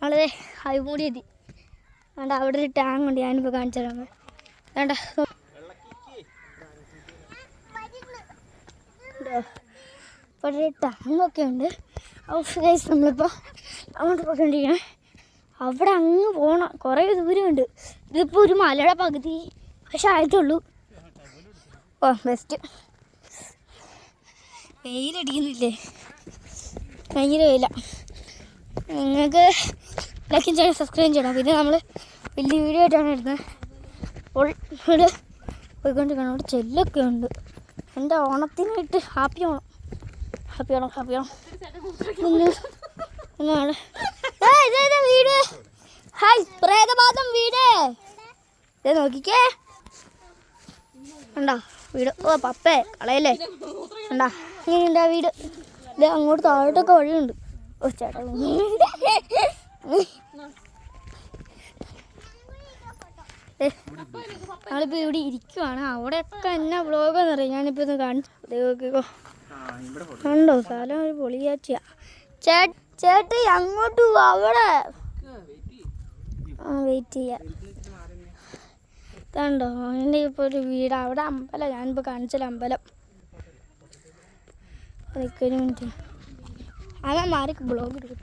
വളരെ ഹൈമൂടി എത്തി. വേണ്ട അവിടെ ഒരു ടാങ്ക് ഉണ്ട്, ഞാനിപ്പോൾ കാണിച്ചു തരാം. വേണ്ട ഇവിടെ ഒരു ടാങ്കൊക്കെ ഉണ്ട്. നമ്മളിപ്പോൾ അങ്ങോട്ട് പോയിക്കൊണ്ടിരിക്കണേ. അവിടെ അങ്ങ് പോകണം, കുറേ ദൂരമുണ്ട്. ഇതിപ്പോൾ ഒരു മലയുടെ പകുതി പക്ഷെ ആയിട്ടുള്ളൂ. ഓ ബെസ്റ്റ്. വെയിലടിക്കുന്നില്ലേ, ഭയങ്കര വെയില. നിങ്ങൾക്ക് ലൈക്കും ചെയ്യണം, സബ്സ്ക്രൈബ് ചെയ്യണം. പിന്നെ നമ്മൾ വലിയ വീഡിയോ ആയിട്ടാണ് ഇടുന്നത്. അപ്പോൾ ഇവിടെ പോയിക്കൊണ്ടിരിക്കണം. അവിടെ ചെല്ലൊക്കെ ഉണ്ട്. എൻ്റെ ഓണത്തിനായിട്ട് happy Onam, happy Onam, happy Onam. ഒന്നാണ് വീട്. ഹായ് പ്രേതബാധം വീട്. ഇത് നോക്കിക്കേ, ഉണ്ടോ വീട്? ഓ പപ്പേ കളയല്ലേ, ഉണ്ടാ ഇങ്ങനെയുണ്ടാ വീട്. ഇത് അങ്ങോട്ട് താഴോട്ടൊക്കെ വഴിയുണ്ട്. ഓ ചേട്ടാ ഞങ്ങളിപ്പോൾ ഇവിടെ ഇരിക്കുവാണ്. അവിടെയൊക്കെ എന്നാ വ്ളോഗെന്ന് അറിയാം. ഞാനിപ്പോൾ ഒന്ന് കാണിച്ചു നോക്കിക്കോ. കണ്ടോ സ്ഥലം ഒരു പൊളിയാച്ചിയാ. ചേട്ടി അങ്ങോട്ട് പോവാ, അവിടെ വെയിറ്റ് ചെയ്യാം. കണ്ടോ എൻ്റെ ഇപ്പോൾ ഒരു വീട്. അവിടെ അമ്പലം, ഞാനിപ്പോൾ കാണിച്ചാൽ അമ്പലം. ഒരു മിനിറ്റ് അവൻ മാറി ബ്ലോഗ് എടുക്കും.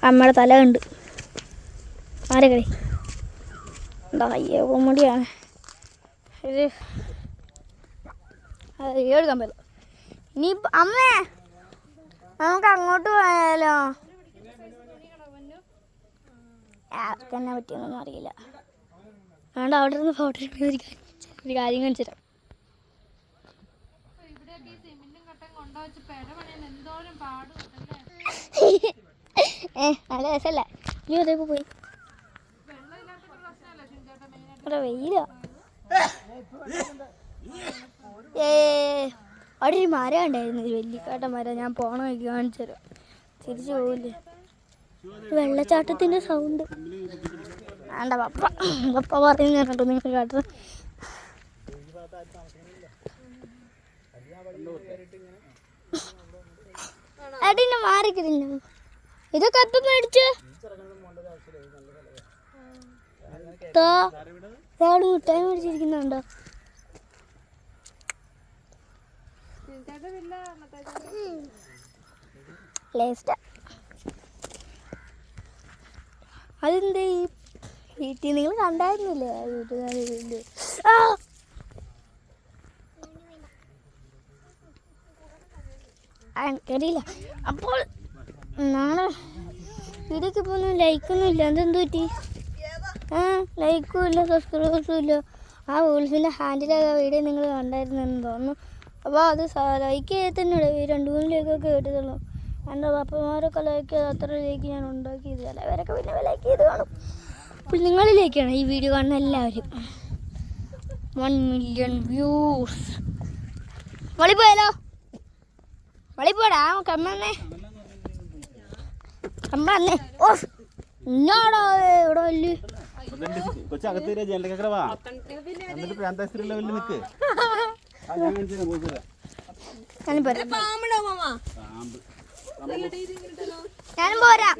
നമ്മുടെ തല ഉണ്ട് മാറിക്കളി. എന്താ അയ്യോ കോമഡിയാണ് ഇത്. എടുക്കാൻ പറ്റില്ല. ഇനി അമ്മേ നമുക്ക് അങ്ങോട്ട് പോയാലോ? ആർക്കെന്നെ പറ്റിയൊന്നും അറിയില്ല. അതുകൊണ്ട് അവിടെ നിന്ന് ഫോട്ടോ എടുക്കുന്ന ഒരു കാര്യം കാണിച്ചു തരാം. നല്ല രസമല്ല. ഇനി അതേക്ക് പോയി അവിടെ വെയില. അവിടെ ഒരു മരം ഉണ്ടായിരുന്നു, ഒരു വെല്ലിക്കാട്ട മരം. ഞാൻ പോണ വഴിക്ക് കാണിച്ചു തരാം. തിരിച്ചു പോവില്ലേ? വെള്ളച്ചാട്ടത്തിൻ്റെ സൗണ്ട് വേണ്ട. പപ്പ പറയുന്ന കേട്ടോ നിങ്ങൾ കേട്ടത്. അടിന്നെ മാറിക്കില്ല. ഇതൊക്കെ എപ്പം മേടിച്ചു? മിഠായി മേടിച്ചിരിക്കുന്നുണ്ടോ? അതെന്താ ഈ വീട്ടിൽ നിങ്ങൾ കണ്ടായിരുന്നില്ലേ വീട്ടുകാർ? എനിക്കറിയില്ല. അപ്പോൾ നാളെ വീഡിയോക്ക് ഇപ്പോൾ ലൈക്കൊന്നും ഇല്ല. എന്തെന്ത് പറ്റി? ലൈക്കും ഇല്ല, സബ്സ്ക്രൈബേഴ്സും ഇല്ല. ആ വോൾഫിൻ്റെ ഹാൻഡിലൊക്കെ വീഡിയോ നിങ്ങൾ കണ്ടായിരുന്നെന്ന് തോന്നുന്നു. അപ്പോൾ അത് ലൈക്ക് ചെയ്തിട്ടുണ്ട്. 2-3 ലൈക്കൊക്കെ കേട്ടതുള്ളൂ. എൻ്റെ പപ്പമാരൊക്കെ ലൈക്ക് ചെയ്ത് അത്ര ലൈക്ക് ഞാൻ ഉണ്ടാക്കിയത്. ചിലവരൊക്കെ പിന്നെ ലൈക്ക് ചെയ്ത് കാണും. അപ്പോൾ നിങ്ങൾ ലൈക്ക് ചെയ്യണം. ഈ വീഡിയോ കാണുന്ന എല്ലാവരും. 1 മില്യൺ വ്യൂസ്. വളിപ്പോയാലോ? വളിപ്പോടാ കമ്മന്നേ കമ്മന്നേ. ഓ ഇന്നാടോ ഇവിടെ വലിയ ഞാനും പോരാ.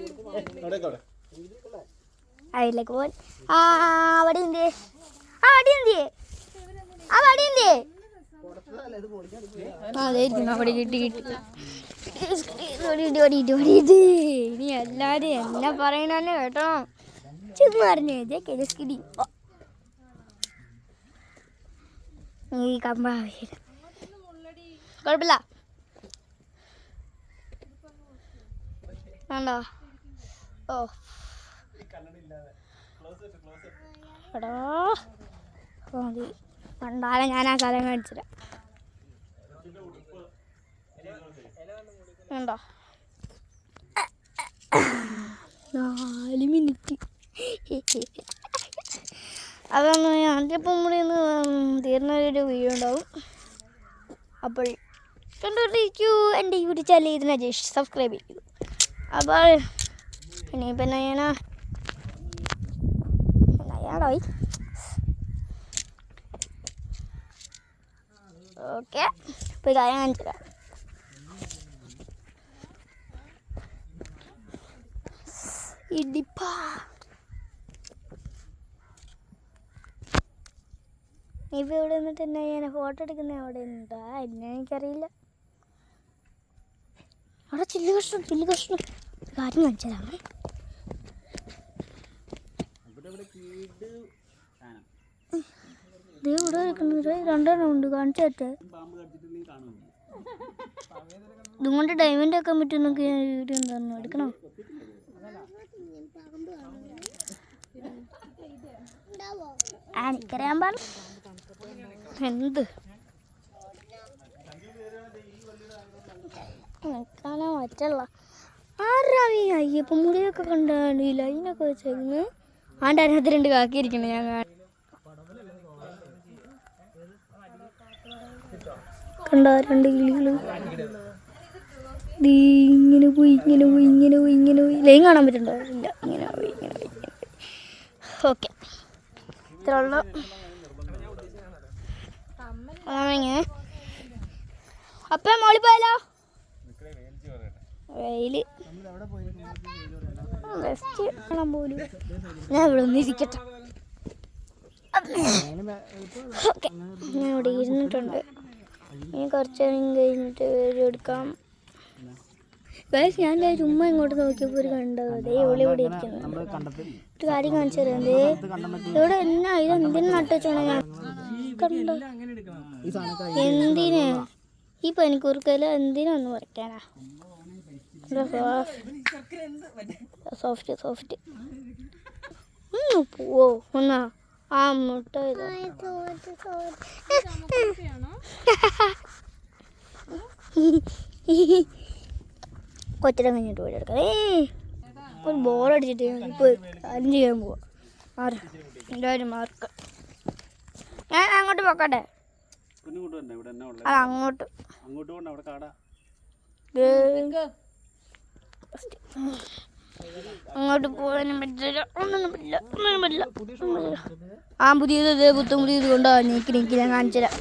അതിലേക്ക് പോ. വടി എന്തിയേ? വടി എന്തിയേ? വടി എന്തിയേ? അതായിരിക്കും അവിടെ കിട്ടി. ഇനി എല്ലാരും എന്നെ പറയണല്ലേ കേട്ടോ. ചെന്ന് പറഞ്ഞേ കിടി ഈ കമ്പ കുഴപ്പമില്ല. വേണ്ടോ? ഓ എടാ മതി. കണ്ടാലെ ഞാൻ ആ സ്ഥലം കാണിച്ചുതരാം. ഉണ്ടോ? 4 മിനിറ്റ്. അതൊന്ന് അതിപ്പം കൂടി ഒന്ന് തീർന്നൊരു വീഡിയോ ഉണ്ടാവും. അപ്പോൾ കണ്ടുകൊണ്ടിരിക്കൂ. എൻ്റെ യൂട്യൂബ് ചാനൽ ഇതിനെ ജസ്റ്റ് സബ്സ്ക്രൈബ് ചെയ്യൂ. അപ്പോൾ ഇനിയിപ്പം ഞാനാ ഓക്കെ. ഇപ്പോൾ കാര്യം കാണിച്ചു തരാം. ഇടിപ്പാ. ഇപ്പം ഇവിടെ നിന്നിട്ട് എന്നാ ഞാൻ ഫോട്ടോ എടുക്കുന്ന അവിടെ നിന്നിട്ടാ എന്നെ എനിക്കറിയില്ല. അവിടെ ചില്ല് കഷ്ണം കാര്യം കാണിച്ചതാണ്. ഇവിടെ നിൽക്കുന്നത് രണ്ടെണ്ണം ഉണ്ട്, കാണിച്ചു തരട്ടെ. ഇതുകൊണ്ട് ഡയമണ്ട് ആക്കാൻ പറ്റുമെന്നൊക്കെ ഞാൻ വീഡിയോ എന്താണെന്ന് എടുക്കണം. എനിക്കറിയാൻ പാടില്ല എന്ത് കാണാൻ പറ്റുള്ള. ആരാവീ അയ്യപ്പം മുടിയൊക്കെ കണ്ടാണ് ഈ ലൈനൊക്കെ വെച്ചേക്കുന്നത്. ആണ്ട് അതിനകത്ത് 2 കാക്കിയിരിക്കണം. ഞാൻ കണ്ട 2 കിളികൾ ഇങ്ങനെ പോയി. ലൈൻ കാണാൻ പറ്റുന്നുണ്ടോ? ഇല്ല, ഇങ്ങനെ പോയി. ഓക്കെ, ഇത്ര ഉള്ളു. അപ്പൊ മോളി പോയാലോ? വെയില് വെസ്റ്റ് കാണാൻ പോലും. ഞാൻ ഇവിടെ ഒന്ന് ഇരിക്കട്ടെ. ഓക്കെ, ഞാൻ ഇവിടെ ഇരുന്നിട്ടുണ്ട്. ഇനി കുറച്ച് നേരം കഴിഞ്ഞിട്ട് വീഡിയോ എടുക്കാം. ഞാൻ ചുമ്മാ ഇങ്ങോട്ട് നോക്കിയപ്പോൾ ഒരു കണ്ടത് ഇവിടെ ഇരിക്കുന്നു. ഒരു കാര്യം കാണിച്ചു തരാം. ഇവിടെ എന്നാ ഇത് എന്തിനു നട്ടുവെച്ചാണ് ഞാൻ കണ്ട. എന്തിന് ഈ പനിക്കൂർക്കയില എന്തിനൊന്ന് പറിക്കാനാ? സോഫ്റ്റ് പോവോ ഒന്നാ ആ മുട്ട കൊച്ചിനെ കഴിഞ്ഞിട്ട് പോയി എടുക്കാം. ഒരു ബോറടിച്ചിട്ട് ഇപ്പോൾ കാര്യം ചെയ്യാൻ പോവാ. എല്ലാവരും മാർക്ക് ഞാൻ അങ്ങോട്ട് പോക്കട്ടെ. അങ്ങോട്ട് അങ്ങോട്ട് പോകാനും പറ്റില്ല. ഒന്നും പറ്റില്ല. ആ പുതിയത് പുത്തും പുതിയത് കൊണ്ടോ നീക്കി ഞാൻ കാണിച്ചു തരാം.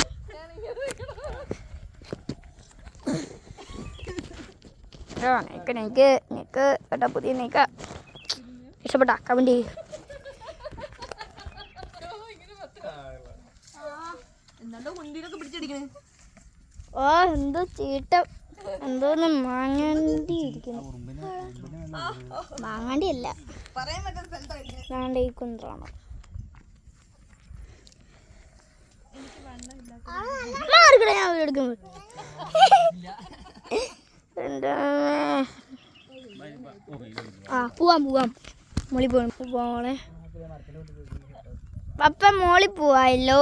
നീക്ക് കേട്ടോ, പുതിയ നീക്ക ഇഷ്ടപ്പെട്ട കമന്റ് ചെയ്യും. ഓ എന്തോ ചീട്ടം, എന്തോന്ന് മാങ്ങാണ്ടി ഇരിക്കുന്നു. മാങ്ങാണ്ടി അല്ല, മാങ്ങാണ്ടി ഈ കുന്ത്രാണോ. ഞാൻ എടുക്കുമ്പോൾ പോവാം മോളി പോണേ. പപ്പ മോളി പോവാല്ലോ.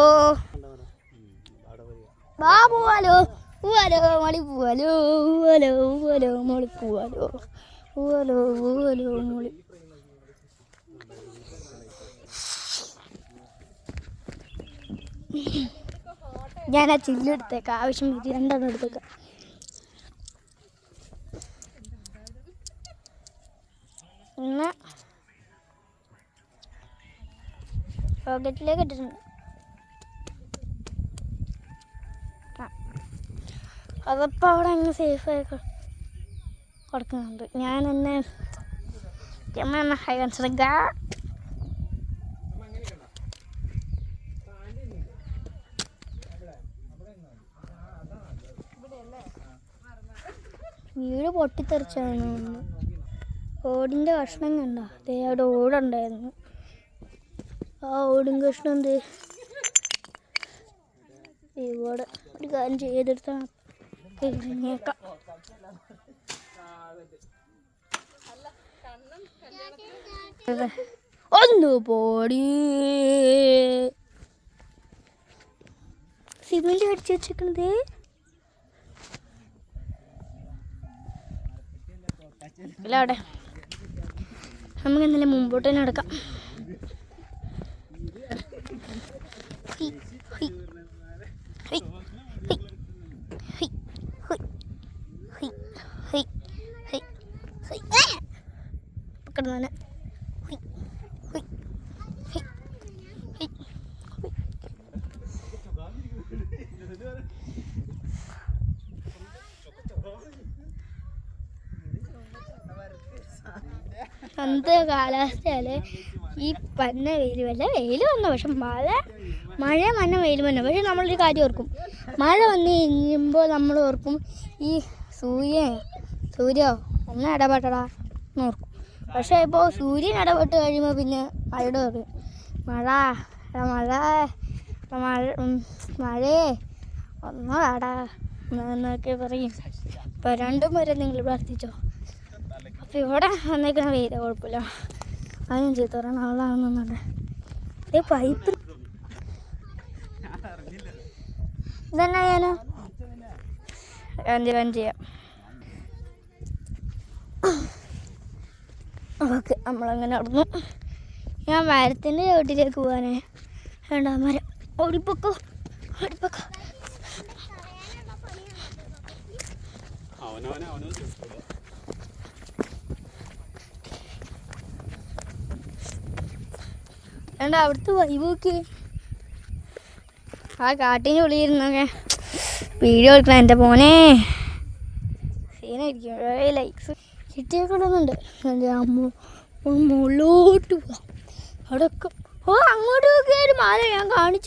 പോവാലോ മോളി മോളി. ഞാൻ ആ ചില്ലെടുത്തേക്കാം, ആവശ്യം 2 എടുത്തേക്കാം. പിന്നെ പോക്കറ്റിലേക്ക് ഇട്ടിട്ടുണ്ട്. അതപ്പോൾ അവിടെ അങ്ങ് സേഫായി കൊടുക്കുന്നുണ്ട്. ഞാൻ എന്നെ ഹൈ കൺസിഡർ വീട് പൊട്ടിത്തെറിച്ചാണ്. ഓടിൻ്റെ കഷ്ണം കണ്ട അവിടെ ഓടുണ്ടായിരുന്നു. ആ ഓടും കഷ്ണം എന്ത് ഇവിടെ ഒരു കാര്യം ചെയ്തെടുത്താൽ കഴിഞ്ഞേക്കാം. ഒന്ന് പോടി സിമെന്റ് അടിച്ചു വെച്ചിരിക്കണത്. ഇല്ല അവിടെ നമുക്ക് എന്തെങ്കിലും മുമ്പോട്ട് തന്നെ നടക്കാം. പക്കടുന്ന അന്നത്തെ കാലാവസ്ഥയാല് ഈ പന്ന വെയിൽ വല്ല വെയിൽ വന്നു. പക്ഷെ മഴ മഞ്ഞ വെയിൽ വന്നു. പക്ഷെ നമ്മളൊരു കാര്യം ഓർക്കും, മഴ വന്നു കഴിയുമ്പോൾ നമ്മൾ ഓർക്കും ഈ സൂര്യോ ഒന്ന് ഇടപെട്ടടാ എന്നോർക്കും. പക്ഷേ ഇപ്പോൾ സൂര്യൻ ഇടപെട്ട് കഴിയുമ്പോൾ പിന്നെ മഴയുടെ പറയും മഴയേ ഒന്നോ ആടാ എന്നൊക്കെ പറയും. ഇപ്പോൾ രണ്ടും വരെ നിങ്ങൾ പ്രാർത്ഥിച്ചോ. അപ്പോൾ ഇവിടെ വന്നേക്കണ വെയില കുഴപ്പമില്ല, അതിനും ചീത്ത പറയണം ആളാണെന്നുണ്ട്. പൈപ്പ് ഇതന്നെ ചെയ്യാം. ഓക്കെ, നമ്മളങ്ങനെ നടന്നു. ഞാൻ മരത്തിൻ്റെ ചോട്ടിലേക്ക് പോകാനേ വേണ്ട, മരം ഓടിപ്പൊക്കോ. വേണ്ട, അവിടുത്തെ വൈബ് നോക്കി. ആ കാട്ടിൻ്റെ ഉള്ളിലിരുന്നൊക്കെ വീഡിയോ എടുക്കണം. എൻ്റെ മോനെ സീനായിരിക്കും. ലൈക്സ് കിട്ടിയേക്കൊള്ളുന്നുണ്ട്. എൻ്റെ അമ്മ മുകളിലോട്ട് പോവാം. അവിടെ അങ്ങോട്ട് നോക്കിയ ഒരു മല ഞാൻ കാണിച്ചു.